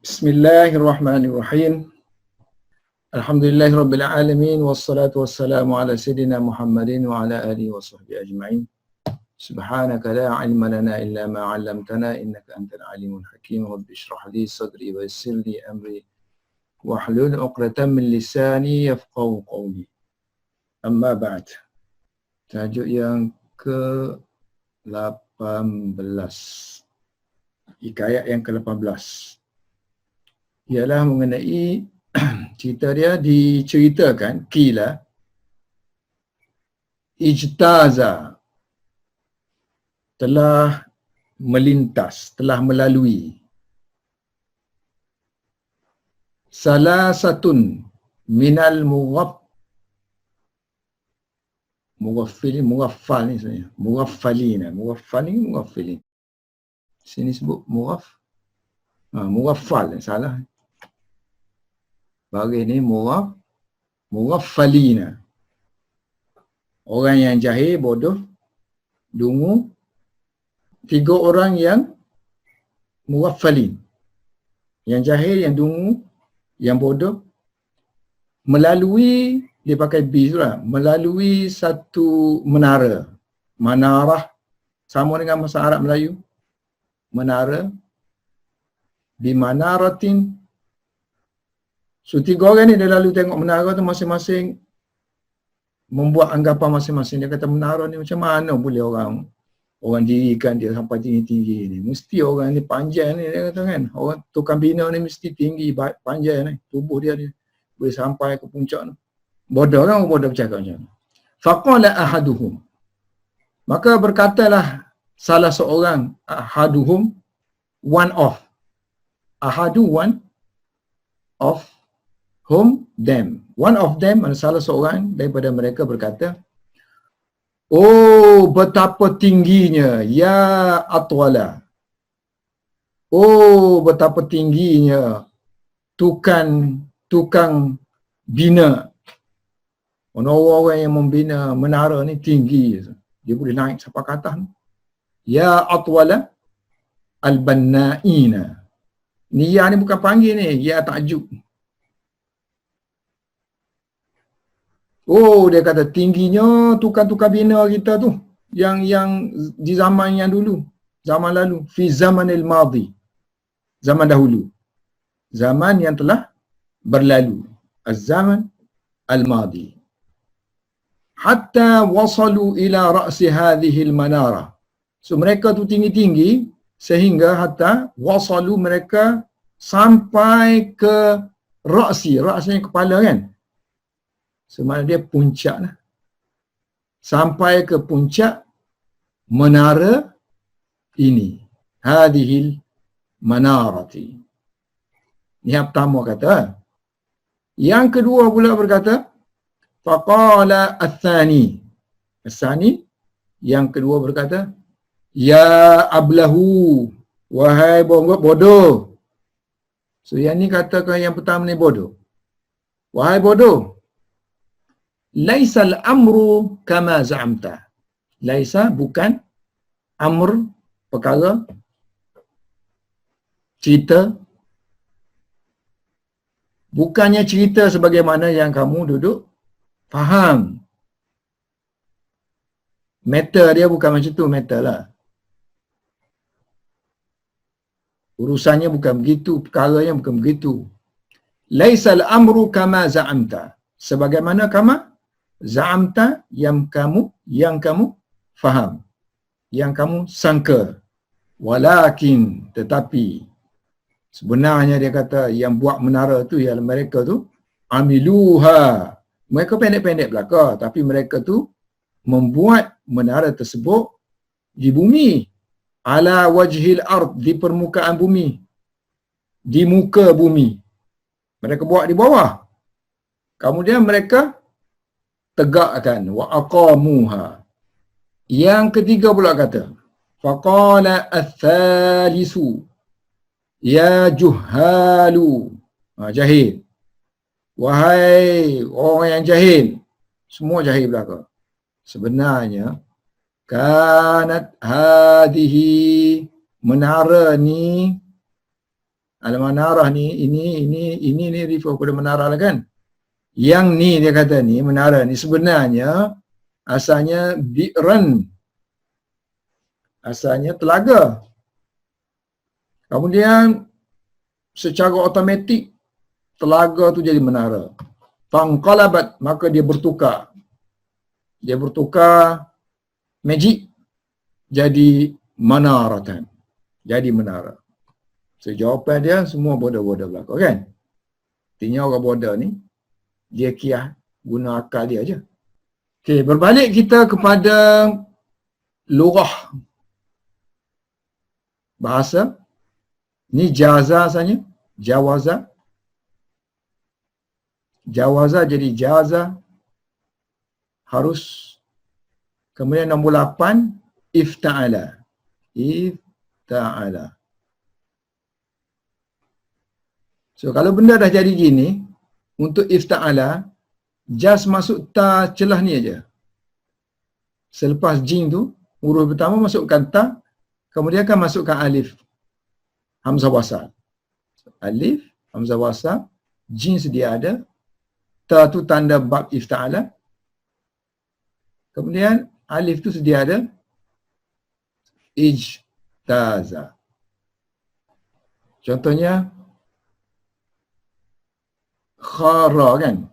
Bismillahirrahmanirrahim. Alhamdulillahirabbil alamin wassalatu wassalamu ala sayidina Muhammadin wa ala alihi washabbihi ajma'in. Subhanaka la ilma lana illa ma 'allamtana innaka antal alimul hakim. Rabbi shrah li sadri wa yassir li amri wahlul 'uqdatam min lisani yafqahu qawli. Amma ba'd. Tajuk yang ke-18. Hikayat yang ke-18 ialah mengenai cerita dia diceritakan kila ijtaza, telah melintas, telah melalui salasatun minal mughaffal ni sebenarnya mughaffalin. Sini sebut mughaffal, salah. Baris ni mughaffalina. Orang yang jahil, bodoh, dungu. 3 orang yang mughaffalin. Yang jahil, yang dungu, yang bodoh. Melalui, dia pakai B tu lah. Melalui satu menara. Manarah. Sama dengan bahasa Arab Melayu. Menara. Bimanaratin. So 3 orang ni dia lalu tengok menara tu masing-masing membuat anggapan masing-masing. Dia kata menara ni macam mana boleh orang dirikan dia sampai tinggi-tinggi ni. Mesti orang ni panjang ni, dia kata kan. Orang tukang bina ni mesti tinggi, panjang ni. Tubuh dia ni boleh sampai ke puncak ni. Bodoh kan, bodoh bercakap macam ni. Faqala ahaduhum. Maka berkatalah salah seorang, ahaduhum, one of. Ahadu, one of. Whom, them. One of them, salah seorang daripada mereka berkata, oh, betapa tingginya, ya atwala. Oh, betapa tingginya tukang bina. Orang-orang yang membina menara ni tinggi. Dia boleh naik sampai ke atas. Ya atwala al-banna'ina. Ni ya ni bukan panggil ni, ya takjub. Oh, dia kata tingginya tukang-tukang bina kita tu. Yang di zaman yang dulu. Zaman lalu. Fi zamanil madhi. Zaman dahulu. Zaman yang telah berlalu. Az-zaman al-madhi. Hatta wasalu ila ra'si hadhil manara. So mereka tu tinggi-tinggi sehingga hatta wasalu, mereka sampai ke ra'si. Ra'si kepala kan? Sebenarnya dia puncak lah. Sampai ke puncak menara ini. Hadihil manarati. Ini yang pertama kata. Yang kedua pula berkata, faqala athani. Athani, yang kedua berkata, ya ablahu, wahai bodoh. So yang ni katakan yang pertama ni bodoh. Wahai bodoh. Laisal amru kama za'amta. Laisa, bukan. Amr, perkara. Cerita. Bukannya cerita sebagaimana yang kamu duduk faham. Matter dia bukan macam tu, matter lah. Urusannya bukan begitu, perkaranya bukan begitu. Laisal amru kama za'amta. Sebagaimana kama za'amta, yang kamu faham, yang kamu sangka. Walakin, tetapi sebenarnya dia kata yang buat menara tu ialah mereka tu amiluha. Mereka pendek-pendek belaka, tapi mereka tu membuat menara tersebut di bumi. Ala wajhil ard, di permukaan bumi. Di muka bumi. Mereka buat di bawah. Kemudian mereka tegakkan. Wa aqamuha. Yang ketiga pula kata, faqala athalisu, ya juhalu. Jahil. Wahai orang yang jahil. Semua jahil belaka. Sebenarnya, kanat hadihi, menara ni, Al-manarah ni, ini ni refer kepada menara lah kan. Yang ni dia kata ni, menara ni sebenarnya asalnya bi'ran. Asalnya telaga. Kemudian secara automatik telaga tu jadi menara. Fanqalabat, maka dia bertukar. Dia bertukar magic jadi manaratan. Jadi menara. So jawapan dia semua bodoh-bodoh belakang kan. Artinya orang bodoh ni dia kias guna akal dia aja. Okey, berbalik kita kepada lugah bahasa. Ni jaza saja, jawaza. Jawaza jadi jaza, harus. Kemudian nombor 8, ifta'ala. Ifta'ala. So kalau benda dah jadi gini, untuk ifta'ala, just masuk ta celah ni aja. Selepas jim tu, huruf pertama masukkan ta, kemudian akan masukkan alif. Hamzah wasal. Alif, hamzah wasal, jim sedia ada, ta tu tanda bab ifta'ala. Kemudian alif tu sedia ada, ijtaza. Contohnya, khara kan?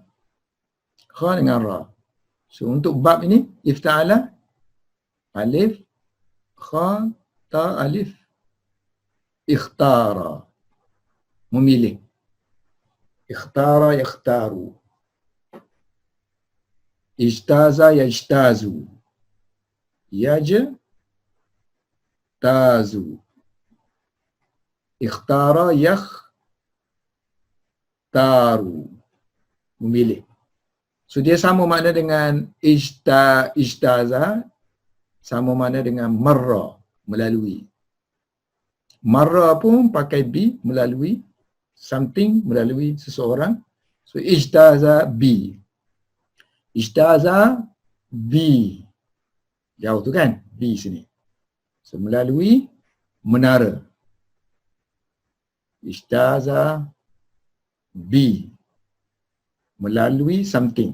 Kha dengan ra. So untuk bab ini, ifta'ala, alif, kha, ta, alif, ikhtara, memilih. Ikhtara, yakhtaru. Ijtaza, yajtazu. Yajtazu. Ikhtara, yakhtaru. Memilih. So dia sama makna dengan ijtaza, sama makna dengan marra, melalui. Marra pun pakai bi, melalui something, melalui seseorang. So ijtaza bi. Ijtaza bi. Jauh tu kan? Bi sini. So melalui menara. Ijtaza bi. Melalui something.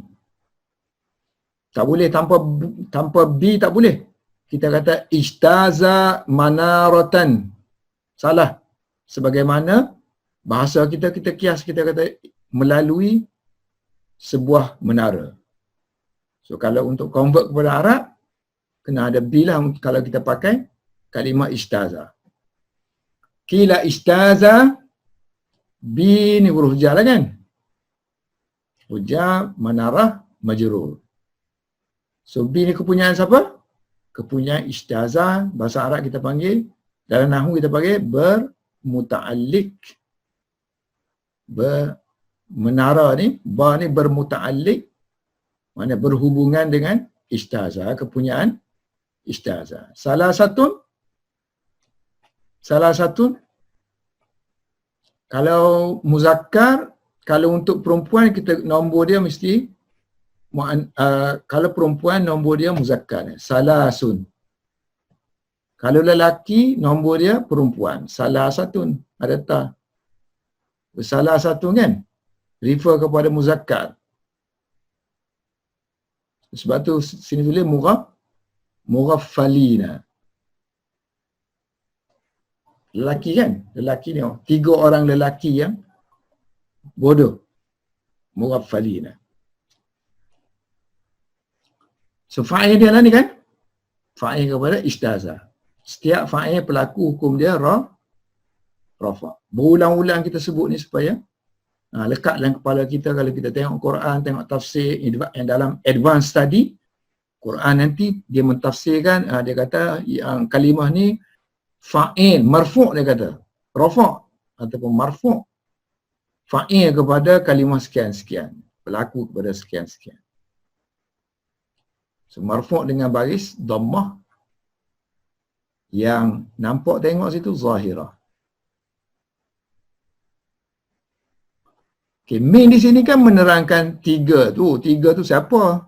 Tak boleh tanpa bi, tak boleh. Kita kata ijtaza manaratan. Salah. Sebagaimana bahasa kita kias, kita kata melalui sebuah menara. So kalau untuk convert kepada Arab, kena ada bi lah kalau kita pakai kalimah ijtaza. Kila ijtaza, bi ni huruf jar lah kan? Hujah, manarah, majrur. So bi ni kepunyaan siapa? Kepunyaan ijtaza, bahasa Arab kita panggil, dalam nahwu kita panggil bermuta'alliq. Menara ni, ba ni bermuta'alliq, mana berhubungan dengan ijtaza, kepunyaan ijtaza. Salah satu, kalau muzakkar, kalau untuk perempuan kita nombor dia mesti kalau perempuan nombor dia muzakkar, salasun. Kalau lelaki nombor dia perempuan, salah satun, ada ta. Salah satu kan refer kepada muzakkar. Sebab tu sini tulis mughaffalina. Lelaki kan? Lelaki ni, 3 orang lelaki yang bodoh. Mughaffalina. So fa'il dia lah ni kan? Fa'il kepada ijtaza. Setiap fa'il pelaku hukum dia rafa. Berulang-ulang kita sebut ni supaya lekat dalam kepala kita kalau kita tengok Quran, tengok tafsir yang dalam advanced study, Quran nanti dia mentafsirkan, dia kata yang kalimah ni fa'il, marfu' dia kata. Rafa' ataupun marfu' fa'il kepada kalimah sekian-sekian. Pelaku kepada sekian-sekian. So marfu' dengan baris dhammah yang nampak tengok situ zahirah. Okay, min di sini kan menerangkan 3 tu. 3 tu siapa?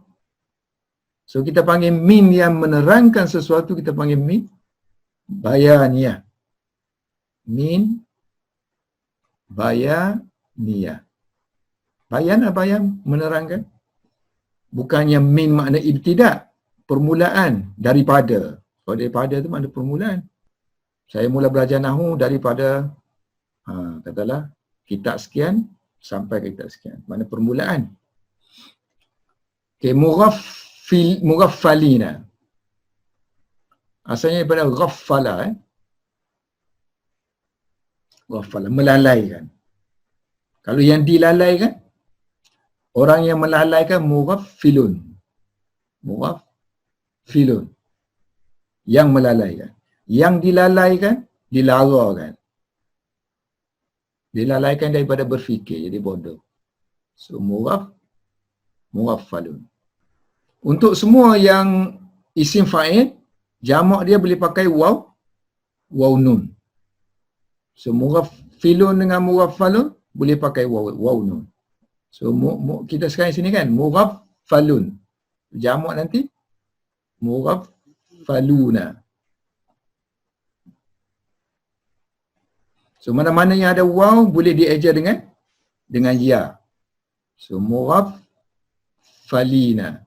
So kita panggil min yang menerangkan sesuatu, kita panggil min bayaniyah. Min bayaniyah. Bayan apa yang menerangkan? Bukannya min makna ibtidak, permulaan, daripada. Kalau daripada tu makna permulaan. Saya mula belajar nahwu daripada katalah kitab sekian sampai ke kitab sekian. Makna permulaan. Okay, mughaffalina. Asalnya daripada ghaffala. Ghaffala, melalaikan. Kalau yang dilalaikan, orang yang melalaikan mughaffilun. Mughaffilun. Yang melalaikan. Yang dilalaikan, dilarakan. Dilalaikan daripada berfikir, jadi bodoh. So, mughaffalun. Untuk semua yang isim fa'il, jamak dia boleh pakai waw nun. So, mughaffilun dengan mughaffalun boleh pakai waw nun. So, kita sekarang sini kan, mughaffalun. Jamak nanti, mughaffaluna. So, mana-mana yang ada waw boleh dieja dengan ya. So, mughaffalina.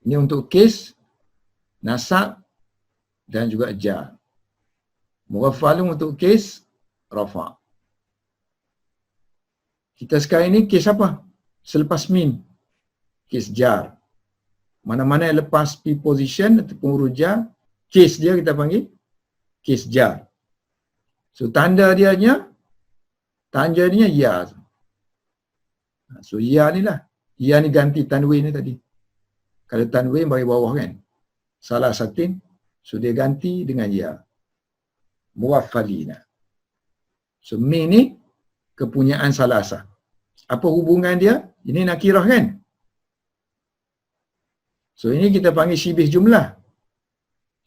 Ini untuk kes nasab dan juga jar. Mughaffalun untuk kes rafa'. Kita sekarang ini kes apa? Selepas min. Kes jar. Mana-mana yang lepas preposition ataupun huruf jar, kes dia kita panggil kes jar. So tanda dia ya. So ya ni lah. Ya ni ganti tanwin ni tadi. Kalau tanwin bagi bawah kan. Salah satin. So dia ganti dengan ya. Muwaffalina. So min ni kepunyaan salasah. Apa hubungan dia? Ini nakirah kan? So ini kita panggil syibih jumlah.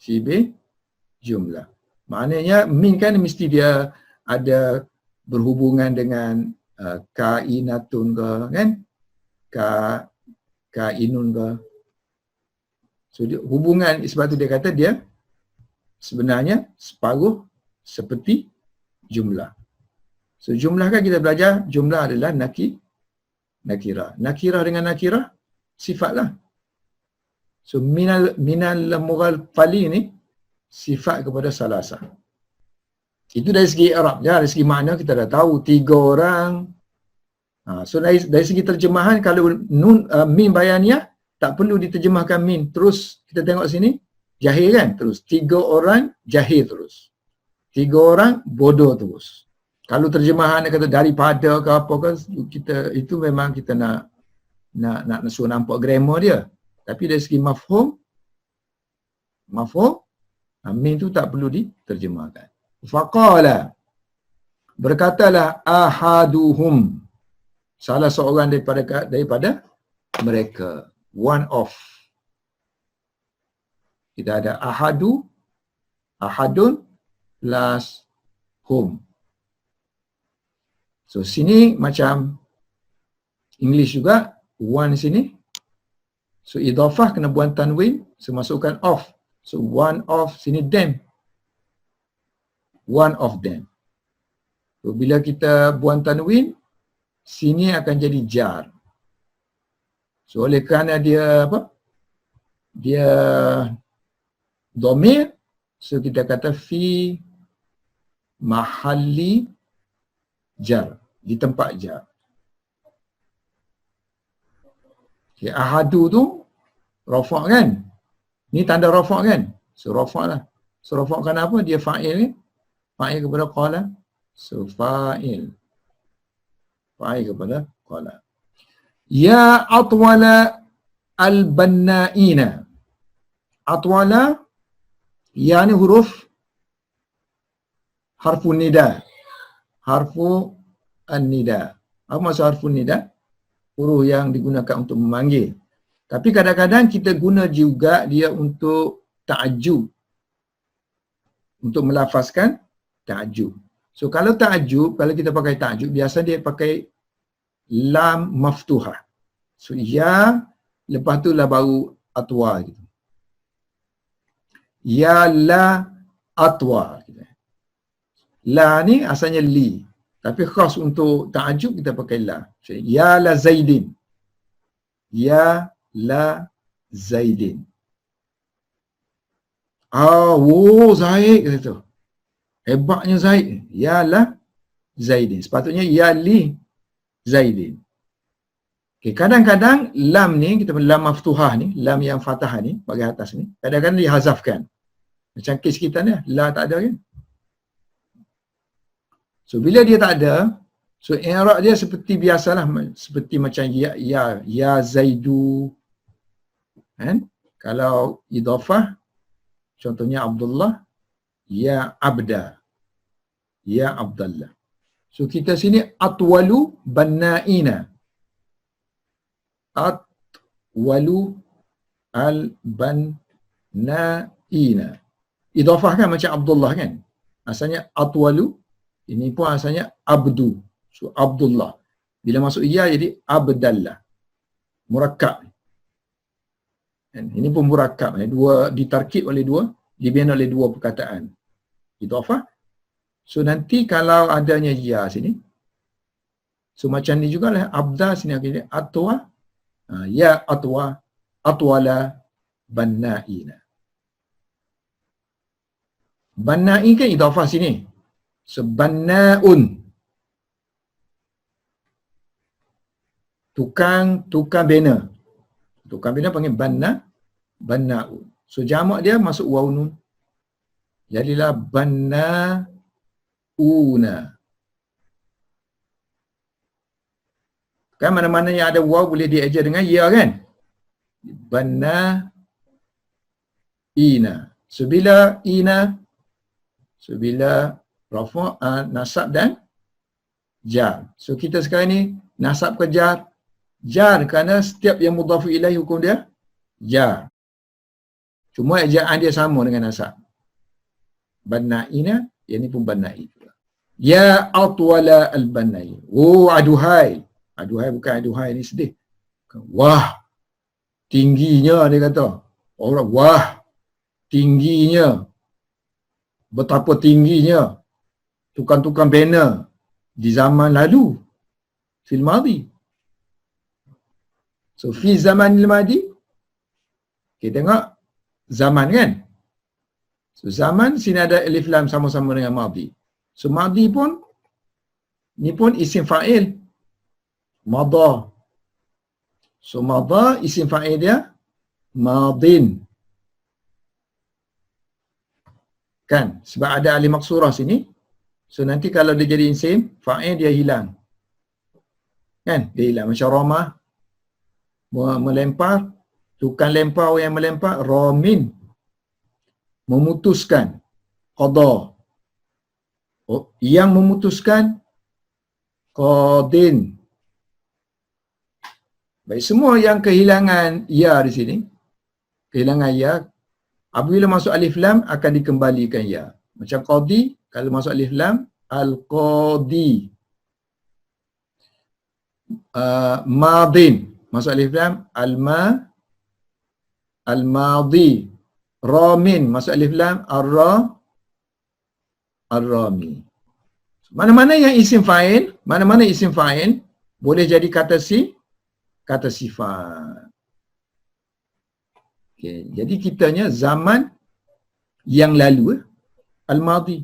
Syibih jumlah. Maknanya min kan mesti dia ada berhubungan dengan kainatun ke kan? Kainun ke. So dia, hubungan sebab tu dia kata dia sebenarnya separuh seperti jumlah. So jumlah kan kita belajar jumlah adalah nakirah. Nakirah dengan nakirah sifatlah. So minal mughaffali ni sifat kepada salasah. Itu dari segi Arab. Ya, dari segi makna kita dah tahu 3 orang. So dari segi terjemahan kalau min bayaniyah tak perlu diterjemahkan min. Terus kita tengok sini jahil kan? Terus 3 orang jahil terus. 3 orang bodoh terus. Kalau terjemahan dia kata daripada ke apa ke, kita itu memang kita nak suruh nampak grammar dia. Tapi dari segi mafhum min tu tak perlu diterjemahkan. Faqala, berkatalah ahaduhum, salah seorang daripada mereka, one of. Kita ada ahadun plus hum. So sini macam English juga, one sini. So idhafah kena buang tanwin, so masukkan of. So one of, sini them. One of them. So bila kita buang tanwin, sini akan jadi jar. So oleh kerana dia apa? Dia dhamir, so kita kata fi mahalli jar, di tempat jar. Okay, ahadu tu rafa' kan? Ni tanda rafa' kan? So rafa' lah. So rafa' kan apa? Dia fa'il kan? Fa'il kepada qala. So fa'il. Fa'il kepada qala. Ya atwala al-banna'ina. Atwala, ya ni huruf harfun nida. Harfu an-nida. Apa maksud harfun nida? Huruf yang digunakan untuk memanggil. Tapi kadang-kadang kita guna juga dia untuk ta'ajub. Untuk melafazkan ta'ajub. So kalau ta'ajub, kalau kita pakai ta'ajub, biasa dia pakai lam maftuhah. So ya, lepas tu lah baru atwa gitu. Ya la atwa gitu. La ni asalnya li. Tapi khas untuk ta'ajub kita pakai la. Ya la Zaidin. Ya la Zaidin. Zaid kata tu. Hebatnya Zaid. Ya la Zaidin. Sepatutnya ya li Zaidin. Okay, kadang-kadang lam ni, kita lam maftuhah ni, lam yang fathah ni, bagian atas ni, kadang-kadang dihazafkan. Macam kes kita ni, la tak ada kan? So, bila dia tak ada, so i'rab dia seperti biasalah, seperti macam ya Zaidu. Kan? Kalau idhafah, contohnya Abdullah, ya Abda, ya Abdullah. So, kita sini atwalu banna'ina. Atwalu al-banna'ina. Idhafah kan macam Abdullah kan? Asalnya atwalu, ini pun asalnya abdu. So Abdullah. Bila masuk ya jadi Abdallah. Murakkab. Ini pun murakkab. Dua ditarkib oleh dua, dibina oleh dua perkataan. Idhafah. So nanti kalau adanya ya sini, so macam ni jugalah abda sini akhirnya atwa, ya atwa, atwala banna'ina. Banna'i kan idhafah sini. So banna'un, tukang bina. Tukang bina panggil banna'un. So jamak dia masuk waw nun. Jadilah banna'una. Kan mana-mana yang ada waw boleh dieja dengan ya kan? Banna'ina. So bila ina, so bila rafa', nasab dan jar. So kita sekarang ni nasab ke jar? Jar kerana setiap yang mudhafu ilaih hukum dia jar. Cuma ejaan dia sama dengan nasab. Banna'ina, yang ni pun banna'i. Ya atwala al-banna'i. Aduhai. Aduhai bukan aduhai ni sedih. Wah, tingginya dia kata. Orang wah, tingginya. Betapa tingginya tukang-tukang banner di zaman lalu, fil madhi. So fi zaman al-madi, kita tengok zaman kan. So zaman sini ada alif lam sama-sama dengan madhi. So madhi pun ni pun isim fa'il madha. So madha isim fa'il dia madin. Kan? Sebab ada alif maksurah sini. So nanti kalau dia jadi isim fa'il dia hilang. Kan? Dia hilang macam ramah, melempar, tukang lempar yang melempar, ramin, memutuskan, qada. Yang memutuskan, qadin. Baik, semua yang kehilangan ya di sini, kehilangan ya, apabila masuk alif lam akan dikembalikan ya. Macam qadi, kalau masuk alif lam, al-qadi. Madin, masuk alif lam, al-madi. Ramin, masuk alif lam, ar-rami. Mana-mana yang isim fa'il, mana-mana isim fa'il boleh jadi kata sifat. Okay. Jadi kitanya zaman yang lalu, al-madi.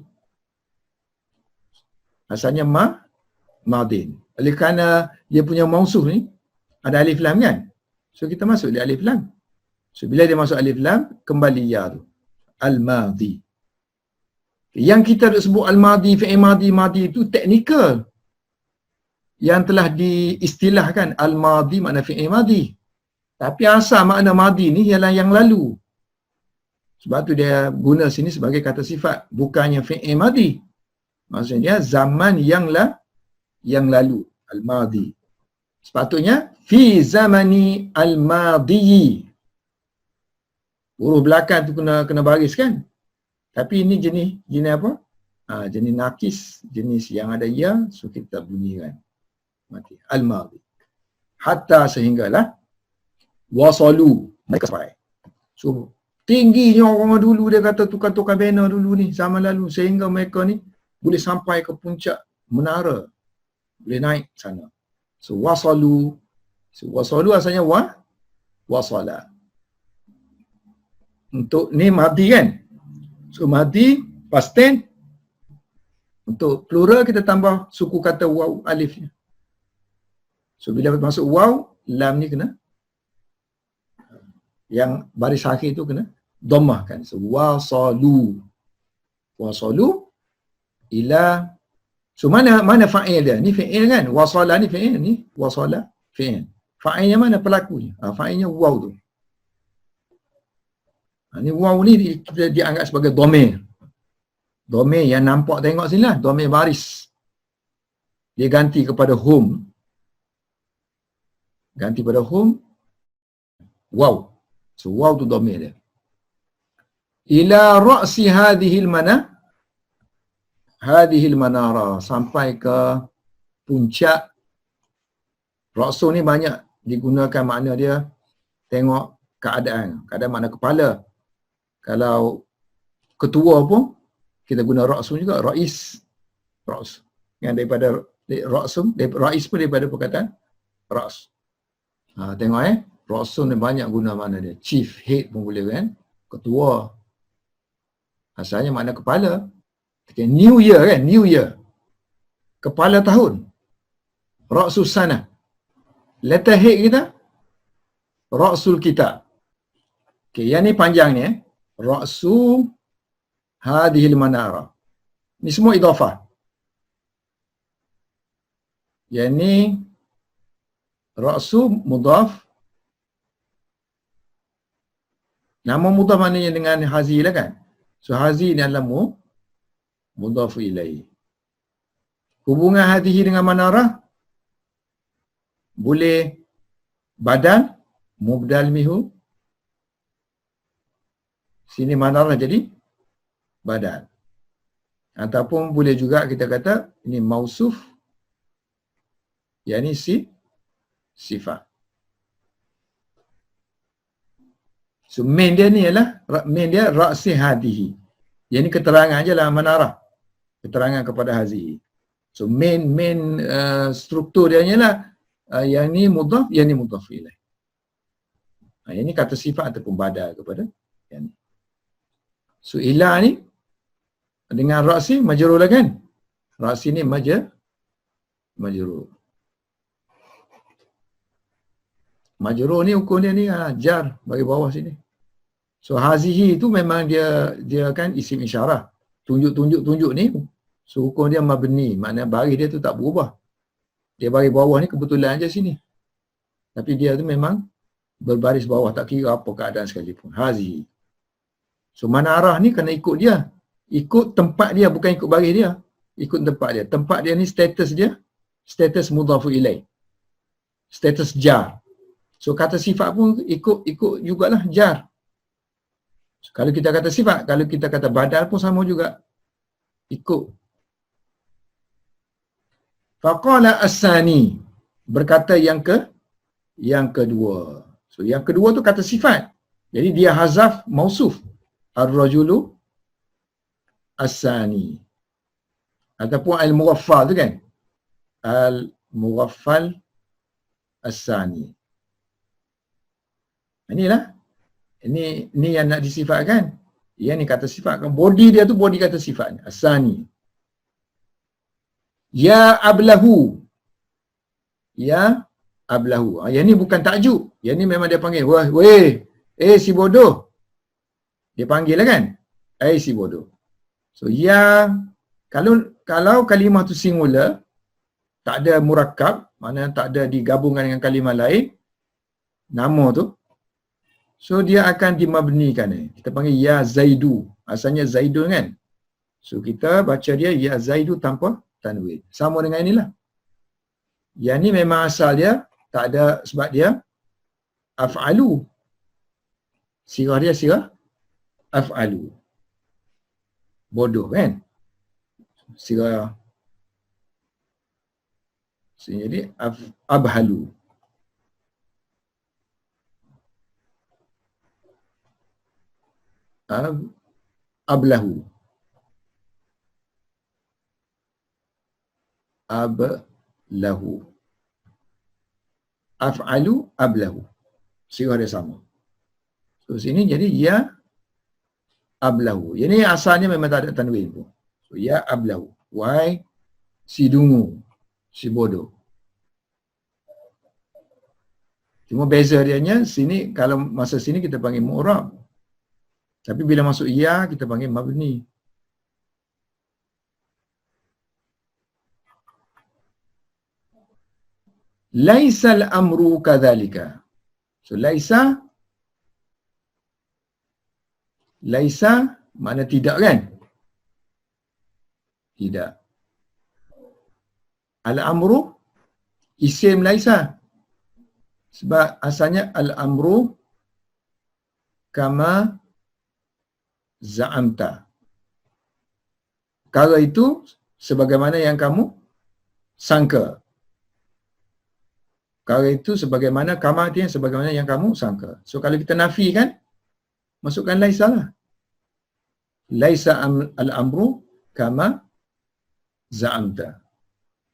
Asalnya madin. Oleh kerana dia punya mausuh ni ada alif lam kan? So kita masuk dia alif lam. So bila dia masuk alif lam, kembali ya tu. Al-madi. Yang kita sebut al-madi, fi'il madi itu teknikal. Yang telah diistilahkan al-madi makna fi'il madi. Tapi asal makna madi ni ialah yang lalu. Sebab tu dia guna sini sebagai kata sifat, bukannya fi'il madi. Maksudnya zaman yang lalu, al-madi. Sepatutnya fi zamani al-madi. Huruf belakang tu kena baris kan? Tapi ini jenis apa? Jenis nakis, jenis yang ada ya, so kita bunyikan. Mati. Al-madi. Hatta sehinggalah wasalu, mereka sampai. So tingginya orang dulu, dia kata tukang-tukang banner dulu ni, zaman lalu, sehingga mereka ni boleh sampai ke puncak menara, boleh naik sana. So wasalu, asalnya wasala. Untuk ni madi kan. So madi past tense. Untuk plural kita tambah suku kata waw alifnya. So bila masuk waw, lam ni kena, yang baris akhir tu kena dhammah kan. So wasalu ila. So mana fa'il dia? Ni fi'il kan? Wasala ni fi'il, ni wasala fi'il. Fa'ilnya mana pelakunya? Fa'ilnya waw tu. Ni waw ni kita dianggap sebagai dhamir. Dhamir yang nampak tengok sini lah, dhamir baris. Dia ganti kepada hum. Ganti pada hum, waw. So waw tu dhamir dia. Ila ra'si hadhil manara, sampai ke puncak. Ra'su ni banyak digunakan makna dia tengok keadaan makna kepala. Kalau ketua pun kita guna ra'su juga, rais. Yang daripada ra'su, rais pun daripada perkataan ra's. Tengok ra'su ni banyak guna makna dia. Chief, head pun boleh kan. Ketua. Asalnya makna kepala. Okay, New Year kan, New Year. Kepala tahun. Ra'sus sana. Letter head kita, Ra'sul kitab. Okay, yang ni panjang ni Ra'su hadhil manara. Ni semua idhafah. Yang ni Ra'su mudhaf. Nama mudhaf maknanya dengan hazi lah kan. So hazi ni adalah mudhaf ilaih. Hubungan hadhihi dengan manarah boleh badal, mubdal mihu. Sini manarah jadi badal. Ataupun boleh juga kita kata ini mausuf, yang ni sifat. So main dia ni ialah, main dia ra'si hadihi. Yang ni keterangan je lah manarah. Keterangan kepada hazihi. So main struktur dia ialah yang ni mudhaf, yang ni mudhaf ilaih. Yang ni kata sifat ataupun badal kepada yang ni. So ila ni dengan ra'si majrur lah kan. Ra'si ni majrur. Majrur ni hukum dia ni jar bagi bawah sini. So hazihi tu memang dia kan isim isyarah. Tunjuk ni. So hukum dia mabni, maknanya baris dia tu tak berubah. Dia baris bawah ni kebetulan aja sini. Tapi dia tu memang berbaris bawah, tak kira apa keadaan sekalipun. Hazihi. So manarah ni kena ikut dia. Ikut tempat dia, bukan ikut baris dia. Ikut tempat dia. Tempat dia ni status dia, status mudhafu ilaih. Status jar. So kata sifat pun ikut jugalah jar. So, kalau kita kata sifat, kalau kita kata badal pun sama juga. Ikut. Faqala as-sani, berkata yang kedua. So yang kedua tu kata sifat. Jadi dia hazaf mausuf. Ar-rajulu as-sani. Ataupun al-mughaffal tu kan. Al-mughaffal as-sani. Inilah. Ini yang nak disifatkan. Yang ni kata sifatkan. Body dia tu body kata sifat. As-sani. Ya ablahu. Ya ablahu. Yang ni bukan takjub. Yang ni memang dia panggil. Weh. Si bodoh. Dia panggil lah kan. Si bodoh. So ya. Kalau kalimah tu singular. Tak ada murakkab. Maknanya tak ada digabungkan dengan kalimah lain. Nama tu. So dia akan dimabnikan. Kita panggil ya zaidu. Asalnya zaidun kan. So kita baca dia ya zaidu tanpa tanwin. Sama dengan inilah. Yang ni memang asal dia tak ada, sebab dia af'alu. Sirah dia sirah af'alu. Bodoh kan. Sirah. Jadi abhalu. Ablahu. ablahu. Af'alu ablahu. Sirah dia sama. So sini jadi ya ablahu. Ini asalnya memang tak ada tanwin tu. So ya ablahu. Why? Si dungu. Si bodoh. Cuma beza dianya sini, kalau masa sini kita panggil mu'rab. Tapi bila masuk ya kita panggil mabni. Laisal amru kadzalika. So laisa makna tidak kan? Tidak. Al-amru isim laisa. Sebab asalnya al-amru kama za'amta. Perkara itu sebagaimana yang kamu sangka. Perkara itu sebagaimana kama itu yang sebagaimana yang kamu sangka. So kalau kita nafikan, masukkan laisa lah. Laisa al-amru kama za'amta.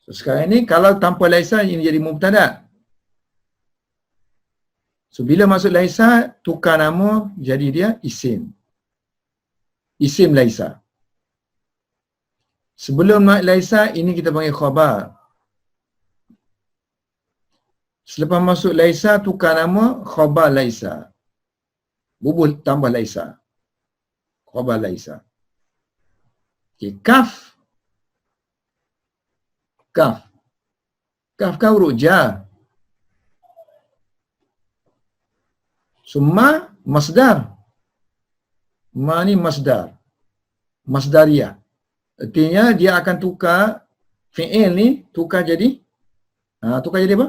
So sekarang ni kalau tanpa laisa ini jadi mubtada. So bila masuk laisa, tukar nama jadi dia isim. Isim laisa. Sebelum laisa ini kita panggil khabar. Selepas masuk laisa, tukar nama khabar laisa. Bubuh tambah laisa. Khabar laisa. Okay, kaf. Kaf. Kaf kan huruf jar. Summa masdar. Ma ni masdar. Masdariyah. Artinya dia akan tukar fi'il ni, tukar jadi apa?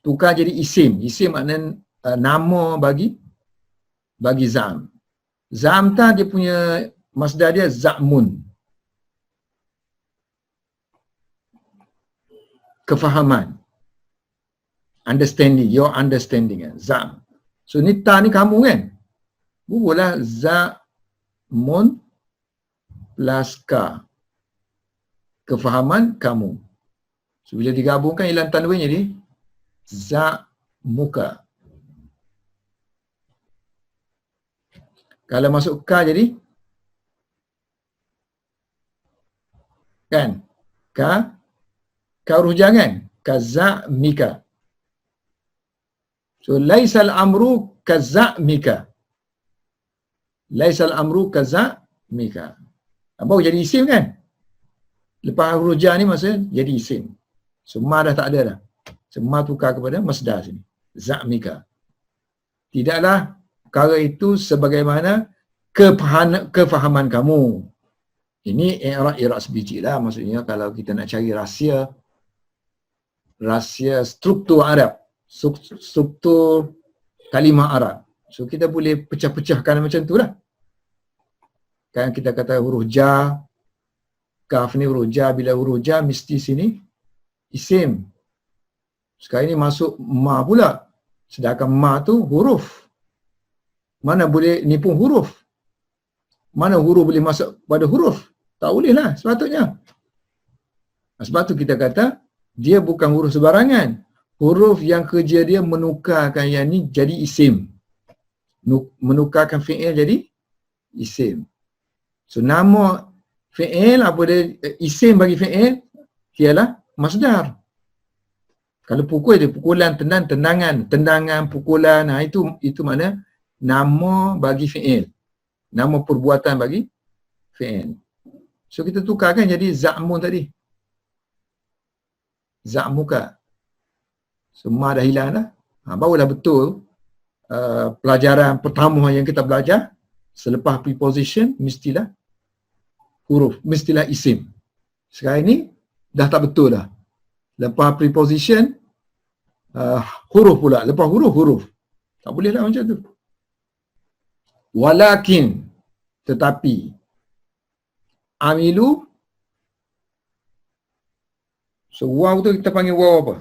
Tukar jadi isim. Isim maknanya nama bagi zam. Zam ta dia punya masdar dia za'mun. Kefahaman. Understanding, your understanding kan. Zam. So ni ta ni kamu kan. Bubuhlah za'mun plus ka. Kefahaman kamu. So bila digabungkan hilang tanwin jadi za'muka. Kalau masuk ka jadi kan ka huruf jar kan, kaza'mika. So laisal amru kaza'mika. Laisal amru kaza'mika. Baru jadi isim kan? Lepas huruf jar ni maksudnya jadi isim. So ma dah tak ada dah. So ma tukar kepada masdar sini. Za'mika. Tidaklah perkara itu sebagaimana kefahaman kamu. Ini i'rab sebiji lah. Maksudnya kalau kita nak cari rahsia struktur Arab. Struktur kalimah Arab. So kita boleh pecah-pecahkan macam tu lah. Kan kita kata huruf jar. Kaf ni huruf jar. Bila huruf jar mesti sini isim. Sekarang ni masuk ma pula. Sedangkan ma tu huruf. Mana boleh nipu huruf? Mana huruf boleh masuk pada huruf? Tak boleh lah sepatutnya. Sebab tu kita kata dia bukan huruf sebarangan. Huruf yang kerja dia menukarkan yang ni jadi isim. Menukarkan fi'il jadi isim. So nama fi'il apa dia, isim bagi fi'il ialah masdar. Kalau pukul dia pukulan, tendangan, pukulan, itu makna nama bagi fi'il. Nama perbuatan bagi fi'il. So kita tukarkan jadi za'mun tadi. Za'muka. Semua dah hilang dah. Barulah betul pelajaran pertama yang kita belajar selepas preposition mestilah huruf, mestilah isim. Sekarang ni dah tak betul dah. Lepas preposition huruf pula. Lepas huruf. Tak boleh lah macam tu. Walakin, tetapi amilu. So waw tu kita panggil waw apa?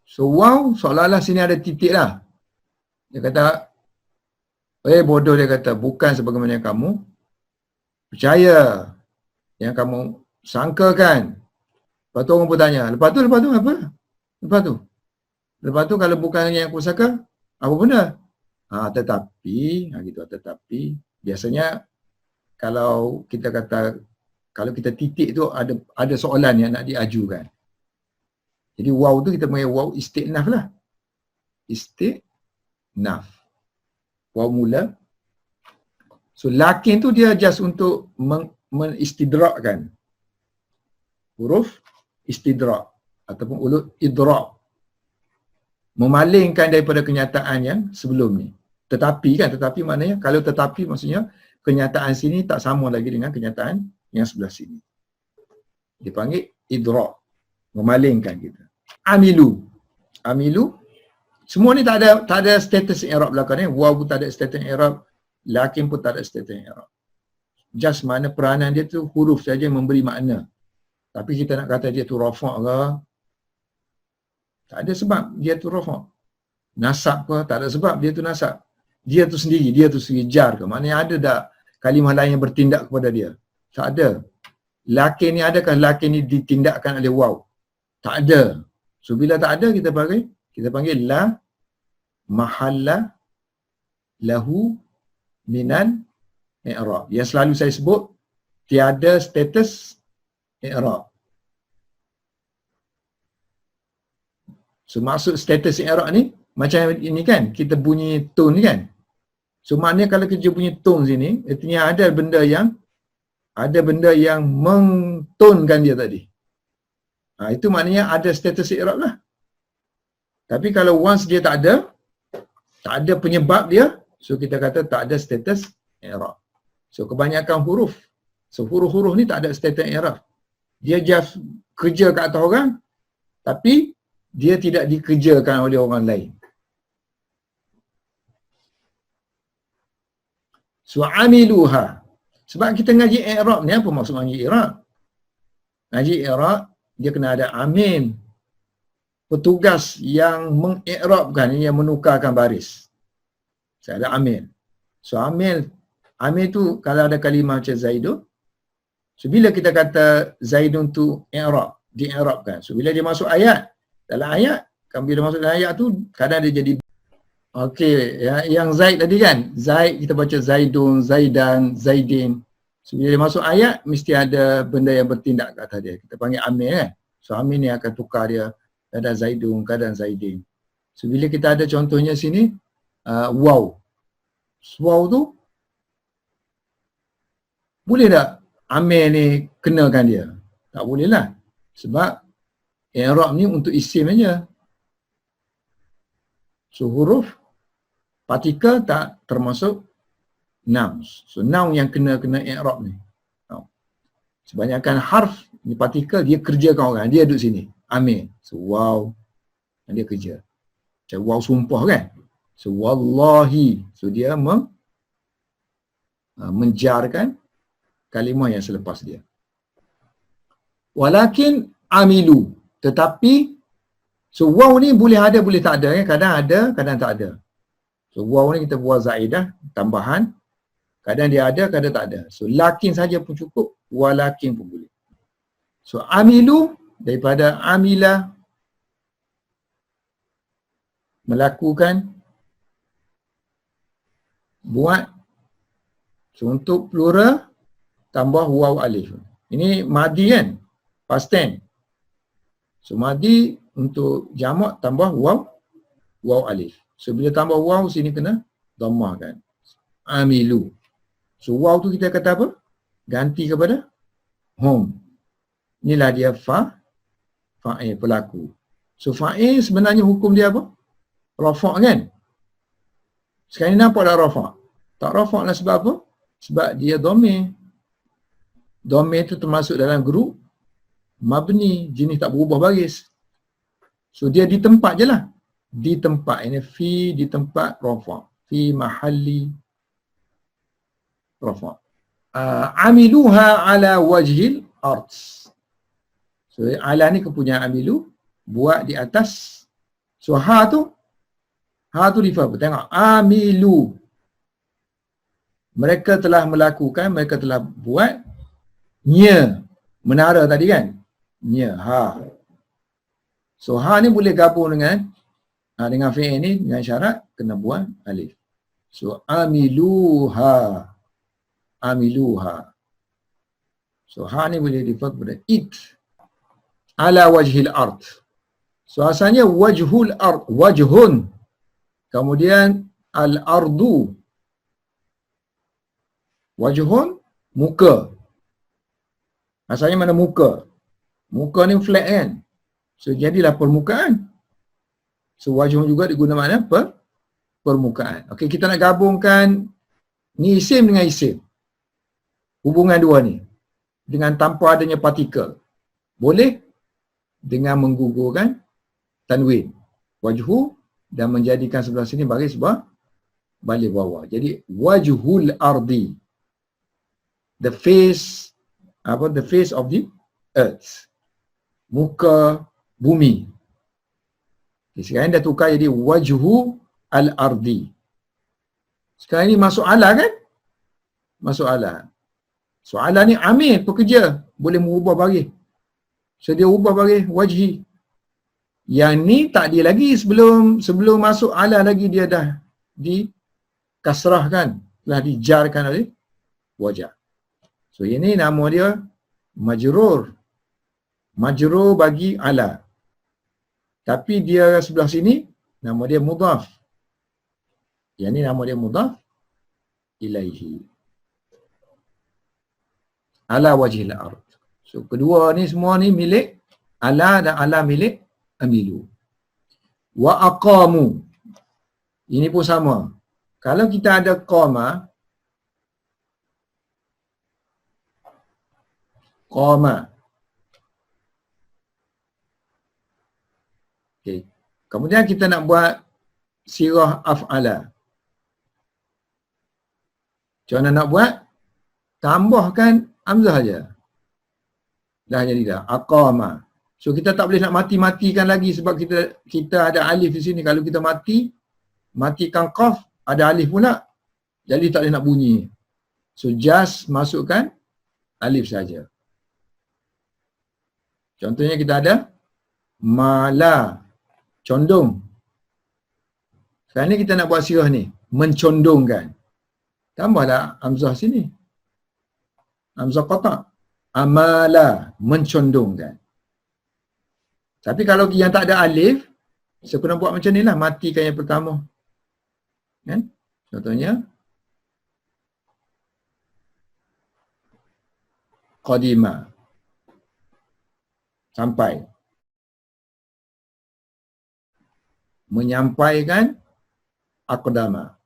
So waw seolah-olah sini ada titik lah. Dia kata, bodoh, dia kata, bukan sebagaimana yang kamu percaya, yang kamu sangkakan. Lepas tu orang pun tanya, lepas tu apa? Lepas tu kalau bukan yang pusaka, apa benda? Tetapi biasanya kalau kita kata, kalau kita titik tu ada soalan yang nak diajukan. Jadi waw tu kita panggil waw istiqnaf lah. Istiqnaf. Waw mula. So lakin tu dia just untuk menistidrakkan huruf istidrak ataupun ulud idrak, memalingkan daripada kenyataan yang sebelum ni. Tetapi maknanya, kalau tetapi maksudnya kenyataan sini tak sama lagi dengan kenyataan yang sebelah sini. Dipanggil idrak, memalingkan kita. Amilu. Semua ni tak ada status i'rab belakang ni. Waw pun tak ada status i'rab, lakin pun tak ada status i'rab. Just mana peranan dia tu huruf saja yang memberi makna. Tapi kita nak kata dia tu rafa' ke, tak ada sebab dia tu rafa'. Nasab ke, tak ada sebab dia tu nasab. Dia tu sendiri jar ke. Maknanya ada tak kalimah lain yang bertindak kepada dia? Tak ada. Lakin ni adakah lakin ni ditindakkan oleh waw? Tak ada. So bila tak ada, kita panggil la mahalla lahu minan i'rab. Yang selalu saya sebut, tiada status i'rab. So maksud status i'rab ni macam ini kan, kita bunyi tone ni kan. So maknanya kalau kita bunyi tone sini, artinya ada benda yang mengtonkan dia tadi. Itu maknanya ada status i'rab lah. Tapi kalau once dia tak ada penyebab dia, so kita kata tak ada status i'rab. So kebanyakan huruf, so huruf-huruf ni tak ada status i'rab. Dia just kerja kat atas orang, tapi dia tidak dikerjakan oleh orang lain. So amiluha. Sebab kita ngaji i'rab ni, apa maksud ngaji i'rab? Ngaji i'rab dia kena ada amil, petugas yang mengi'rabkan, yang menukarkan baris. Saya ada amil. So amil tu kalau ada kalimah macam Zaidun, so bila kita kata Zaidun tu i'rab, di'irabkan. So bila dia masuk ayat, dalam ayat, kan bila masuk dalam ayat tu kadang dia jadi okey, yang Zaid tadi kan, Zaid kita baca Zaidun, Zaidan, Zaidin. So bila dia masuk ayat mesti ada benda yang bertindak kat atas dia. Kita panggil amil kan. So amil ni akan tukar dia, kadang Zaidun, kadang Zaidin. So bila kita ada contohnya sini, waw. Waw tu boleh tak amil ni kenakan dia? Tak boleh lah. Sebab i'rab ni untuk isim aja. So huruf partikel tak termasuk noun. So noun yang kena i'rab ni. Sebanyakan harf ni partikel dia kerjakan orang, dia duduk sini. Amil. So waw, dia kerja. Macam waw sumpah kan. So wallahi. So dia menjarkan kalimah yang selepas dia. Walakin amilu. Tetapi, so waw ni boleh ada, boleh tak ada. Kadang ada, kadang tak ada. So waw ni kita buat zaidah, tambahan. Kadang dia ada, kadang tak ada. So lakin saja pun cukup, walakin pun boleh. So amilu daripada amila, melakukan, buat. So untuk plural tambah waw alif. Ini madi kan, past tense. So madi untuk jamak tambah waw alif. So bila tambah waw sini kena dhammah kan. Amilu. So waw tu kita kata apa? Ganti kepada hum. Inilah dia fa'il, pelaku. So fa'il sebenarnya hukum dia apa? Rafa' kan? Sekarang ni nampak dah rafa'. Tak rafa' lah sebab apa? Sebab dia dhamir. Dhamir tu termasuk dalam grup mabni, jenis tak berubah baris. So dia di tempat je lah. Di tempat. Ini fi di tempat rafa'. Fi mahalli rafa'. Amiluha ala wajhil arts. So ala ni kepunyaan amilu, buat di atas. So ha tu refer. Tengok, amilu. Mereka telah melakukan, mereka telah buat. Nya, menara tadi kan. nya, ha. So ha ni boleh gabung dengan fi'il ni dengan syarat kena buang alif. So amiluha, amiluha. So ha ni boleh refer kepada it ala wajhil ard. So asalnya wajhul ard, wajhun. Kemudian al-ardu. Wajhun, muka. Asalnya mana muka? Muka ni flat kan? So jadilah permukaan. So wajhun juga diguna makna permukaan. Okey, kita nak gabungkan ni isim dengan isim. Hubungan dua ni. Dengan tanpa adanya partikel. Boleh dengan menggugurkan tanwin. Wajhu dan menjadikan sebelah sini baris balik bawah. Jadi wajhul ardi. The face the face of the earth. Muka bumi. Okay, sekarang dah tukar jadi wajhu al-ardi. Sekarang ni masuk ala kan? Masuk ala. So ala ni amil, pekerja. Boleh mengubah baris. So dia ubah baris wajhi. Yang ni tak dia lagi sebelum masuk ala lagi dia dah dikasrahkan. Telah dijarkan oleh wajah. So ini nama dia majrur. Majrur bagi ala. Tapi dia sebelah sini nama dia mudhaf. Yang ni nama dia mudhaf ilaihi. Ala wajhil ard. So kedua ni semua ni milik ala dan ala milik amilu. Wa aqamu. Ini pun sama. Kalau kita ada qama, qama. Okay. Kemudian kita nak buat sirah af'ala. Macam mana nak buat? Tambahkan hamzah aja. Dah jadi dah. Aqama. So kita tak boleh nak mati-matikan lagi sebab kita ada alif di sini. Kalau kita matikan qaf, ada alif pula. Jadi tak boleh nak bunyi. So just masukkan alif saja. Contohnya kita ada mala, condong. Sekarang ni kita nak buat sirah ni, mencondongkan. Tambahlah hamzah sini. Hamzah qata'. Amala, mencondongkan. Tapi kalau yang tak ada alif, saya kena buat macam ni lah, matikan yang pertama. Kan? Contohnya, qadima. Sampai. Menyampaikan aqdama.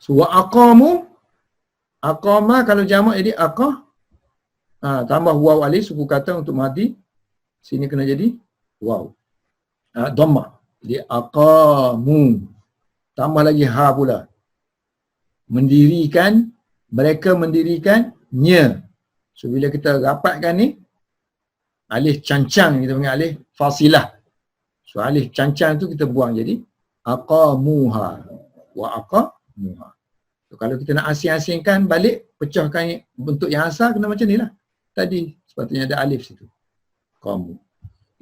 So, wa aqamu. Aqama kalau jamak jadi aqah. Tambah waw alif suku kata untuk mati. Sini kena jadi waw. Dhamma. Jadi aqamu. Tambah lagi ha pula. Mendirikan. Mereka mendirikannya. So bila kita rapatkan ni, alif cancang kita panggil alif fasilah. So alif cancang tu kita buang jadi aqamuha wa aqamuha. So kalau kita nak asing-asingkan balik, pecahkan bentuk yang asal kena macam ni lah. Tadi sepatutnya ada alif situ. Qamu.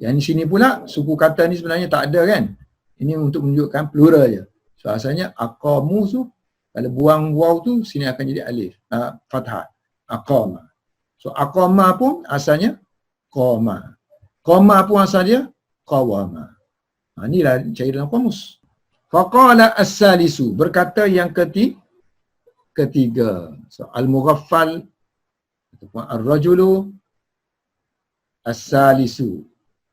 Yang di sini pula suku kata ni sebenarnya tak ada kan. Ini untuk menunjukkan plural je. So asalnya aqamu tu kalau buang waw tu sini akan jadi alif. Fathah. Aqama. So aqama pun asalnya qama. Qama pun asal dia qawama. Inilah cari dalam kamus. Faqala as-salisu, berkata yang ketiga. So al-mughaffal ataupun ar-rajulu as-salisu,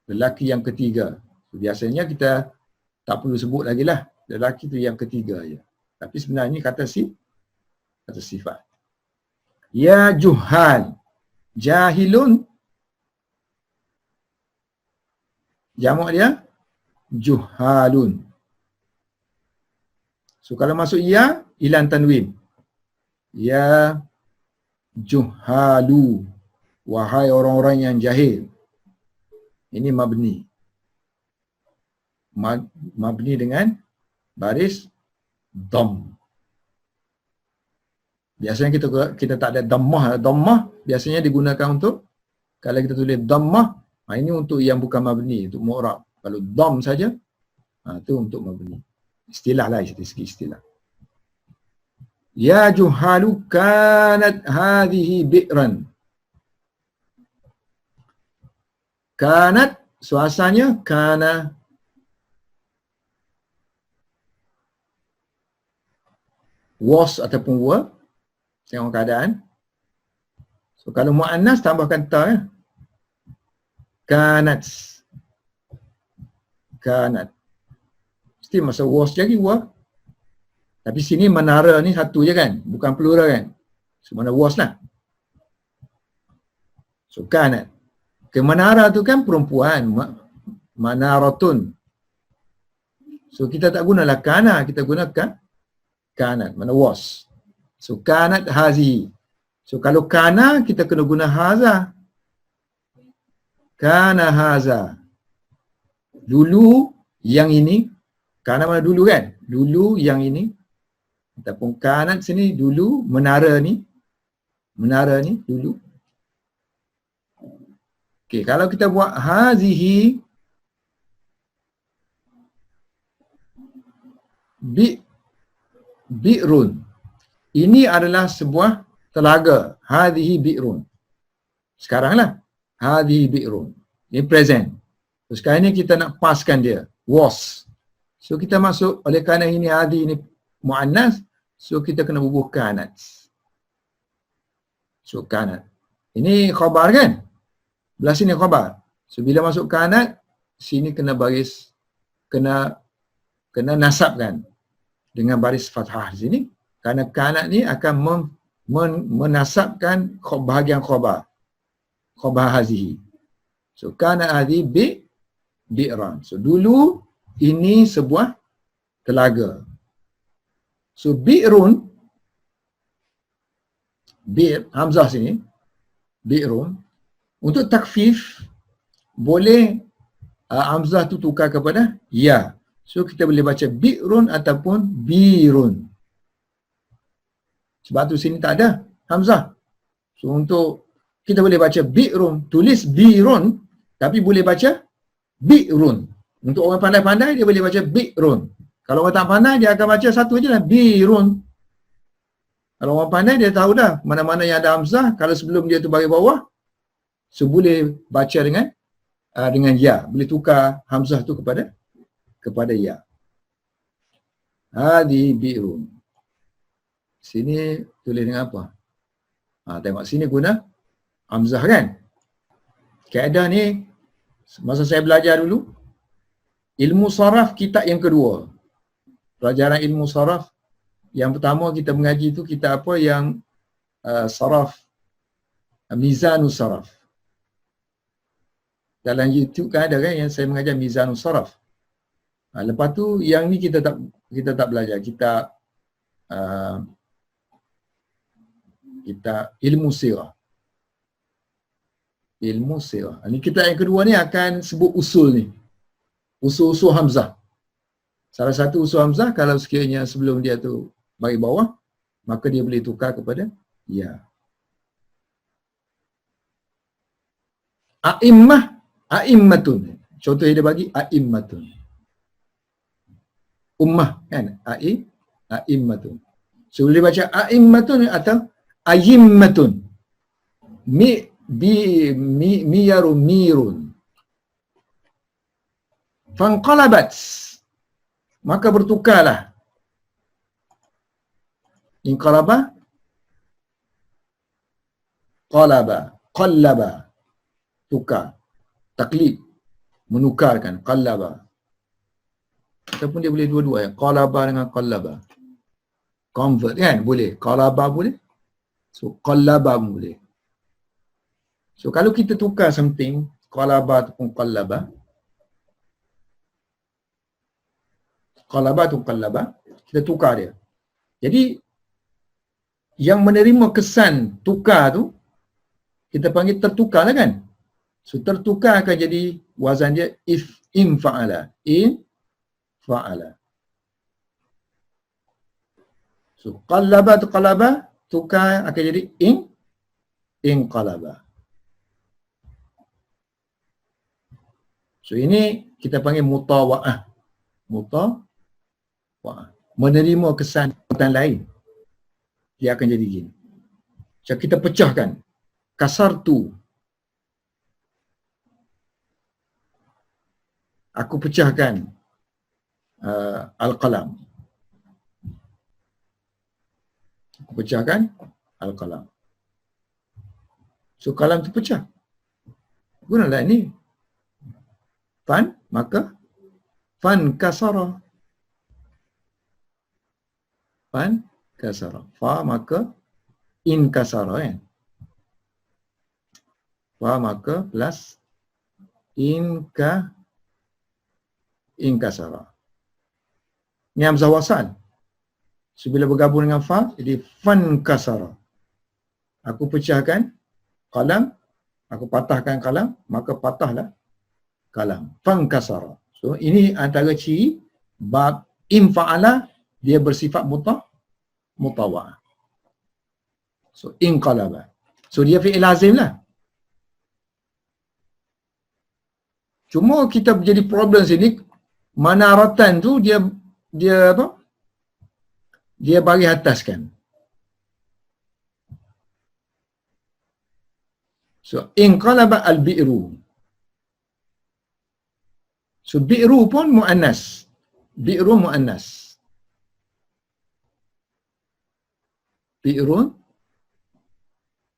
lelaki yang ketiga. So, biasanya kita tak perlu sebut lagi lah, lelaki tu yang ketiga je. Tapi sebenarnya kata sifat. Ya juhal, jahilun, jamak dia juhalun. So kalau masuk ya, hilang tanwin. Ya juhalu, wahai orang-orang yang jahil. Ini mabni. Mabni dengan baris dom. Biasanya kita tak ada dhammah. Dhammah biasanya digunakan untuk, kalau kita tulis dhammah, ini untuk yang bukan mabni, untuk mu'rab. Kalau dham saja, itu untuk mabni. Istilah lah, segi istilah. Ya juhalu kanat hadhihi bi'ran. Kanat, suasanya kana. Was ataupun wa. Tengok keadaan. So kalau mu'annas tambahkan ta ya. Kanat. Kanat. Mesti masa was lagi wa. Tapi sini menara ni satu je kan. Bukan plural kan. So mana was lah. So kanat. Ke menara tu kan perempuan. Manaratun. So kita tak gunalah kana. Kita gunakan kanat. Mana was. So kanat hazi. So kalau kana kita kena guna haza. Kana haza. Dulu yang ini. Kana mana dulu kan? Dulu yang ini. Ataupun kanat sini dulu. Menara ni. Menara ni dulu. Okey, kalau kita buat hazihi. Bi'run. Ini adalah sebuah telaga. Hadhihi bi'run. Sekarang lah. Hadhihi bi'run. Ini present. So, sekarang ni kita nak paskan dia. Was. So kita masuk, oleh kerana ini hadhi ini mu'annas. So kita kena bubuh kanat. So kanat. Ini khabar kan? Belah sini khabar. So bila masuk kanat, sini kena baris, kena nasabkan dengan baris fathah di sini. Kerana kanat ni akan menasabkan bahagian khabar. Khabar hazihi. So kanat hazihi bi'ran. So dulu ini sebuah telaga. So bi'run, hamzah sini, bi'run. Untuk takfif, boleh hamzah tu tukar kepada ya. So kita boleh baca bi'run ataupun birun. Sebab tu sini tak ada hamzah. So untuk kita boleh baca bi'run, tulis birun, tapi boleh baca bi'run. Untuk orang pandai-pandai dia boleh baca bi'run. Kalau orang tak pandai dia akan baca satu je lah, birun. Kalau orang pandai dia tahu dah mana-mana yang ada hamzah, kalau sebelum dia tu bagi bawah, so boleh baca dengan ya. Boleh tukar hamzah tu kepada ya. Hadi bi'run. Sini tulis dengan apa? Tengok sini guna hamzah kan? Kaedah ni, masa saya belajar dulu, ilmu saraf kitab yang kedua. Pelajaran ilmu saraf. Yang pertama kita mengaji tu kitab apa yang saraf. Mizanus saraf. Dalam YouTube kan ada kan yang saya mengajar Mizanus saraf. Lepas tu yang ni kita tak belajar. Kita ilmu sirah. Ilmu sirah. Ni kitab yang kedua ni akan sebut usul ni. Usul-usul hamzah. Salah satu usul hamzah kalau sekiranya sebelum dia tu bagi bawah, maka dia boleh tukar kepada ya. A'immatun. Contoh yang dia bagi a'immatun. Ummah kan? A'immatun. So boleh baca a'immatun atau ayimmatun. Miyarun mirun. Fanqalabat. Maka bertukarlah. Inqalaba. Qallaba. Tukar. Taklid. Menukarkan. Qallaba. Ataupun dia boleh dua-dua ya. Qalaba dengan qallaba. Convert kan? Boleh. Qalaba boleh. So qallaba pun boleh. So kalau kita tukar something, qalaba ataupun qallaba, kita tukar dia. Jadi yang menerima kesan tukar tu kita panggil tertukar lah kan. So tertukar akan jadi wazan dia in fa'ala. So qallaba tu qalaba, tukar akan jadi inqalaba. So ini kita panggil mutawa'ah. Mutawa'ah. Menerima kesan lain. Dia akan jadi gini. So kita pecahkan. Kasartu. Aku pecahkan al-qalam. Aku pecahkan al-qalam. So kalam tu pecah. Gunalah ini. Fan, maka fan kasara. Fan kasara. Fa maka in kasara kan. Fa maka plus in kasara. Ini hamzah wasal. So, bila bergabung dengan fa, jadi fan kasara. Aku pecahkan kalam, aku patahkan kalam, maka patahlah kalam. Fan kasara. So, ini antara ciri bab infa'ala, dia bersifat mutawa'ah. So, inqalaba. So, dia fi'il lazim lah. Cuma kita jadi problem sini, manaratan tu dia apa? Dia bagi ataskan. So, inqalaba al-bi'ru. So, bi'ru pun mu'annas. Bi'ru mu'annas. Bi'ru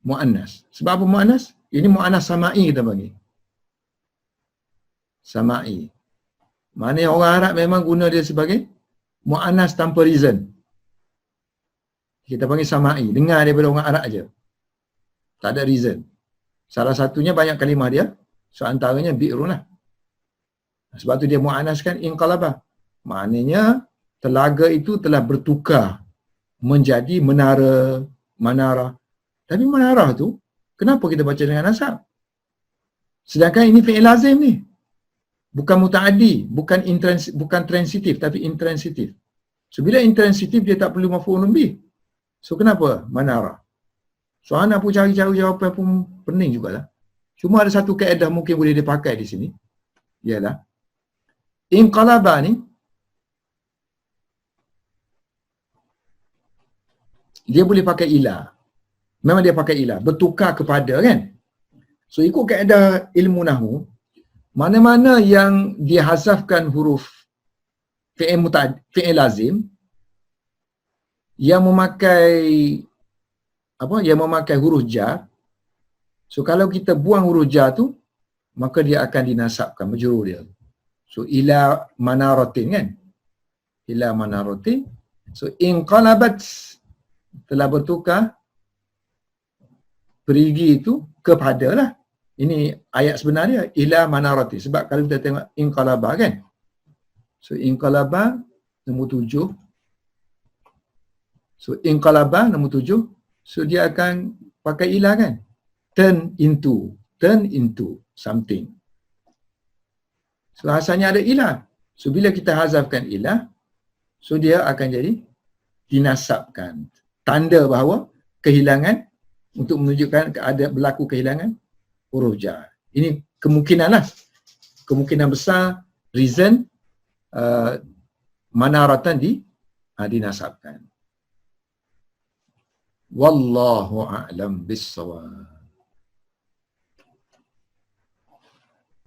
mu'annas. Sebab apa mu'annas? Ini mu'annas sama'i kita bagi. Sama'i. Maknanya orang Arab memang guna dia sebagai mu'annas tanpa reason. Kita panggil sama'i. Dengar daripada orang Arab aja. Tak ada reason. Salah satunya banyak kalimah dia. So antaranya bi'run lah. Sebab tu dia mu'annaskan inqalaba. Maknanya telaga itu telah bertukar menjadi menara, manara. Tapi menara tu, kenapa kita baca dengan nasab? Sedangkan ini fi'il lazim ni. Bukan muta'addi, bukan transitif, tapi intransitif. So bila intransitif dia tak perlu maf'ulun bih. So kenapa manara? So anak pun cari-cari jawapan pun pening jugalah. Cuma ada satu kaedah mungkin boleh dipakai di sini. Ialah inqalaba ni dia boleh pakai ilah. Memang dia pakai ilah, bertukar kepada kan. So ikut kaedah ilmu nahwu, mana-mana yang dihazafkan huruf fi'il lazim yang memakai huruf jar. So kalau kita buang huruf jar tu, maka dia akan dinasabkan majrur dia. So ila manaratin kan. Ila manaratin. So inqalabat telah bertukar perigi itu kepada lah. Ini ayat sebenarnya ila manarati. Sebab kalau kita tengok inqalaba kan. So inqalaba nombor 7. So inqalaba nombor 7. So dia akan pakai ila kan. Turn into something. So asalnya ada ilah. So bila kita hazafkan ilah, so dia akan jadi dinasabkan. Tanda bahawa kehilangan, untuk menunjukkan ada berlaku kehilangan huruf jar. Ini kemungkinan lah. Kemungkinan besar reason manaratan dinasabkan. Wallahu a'lam bissawab.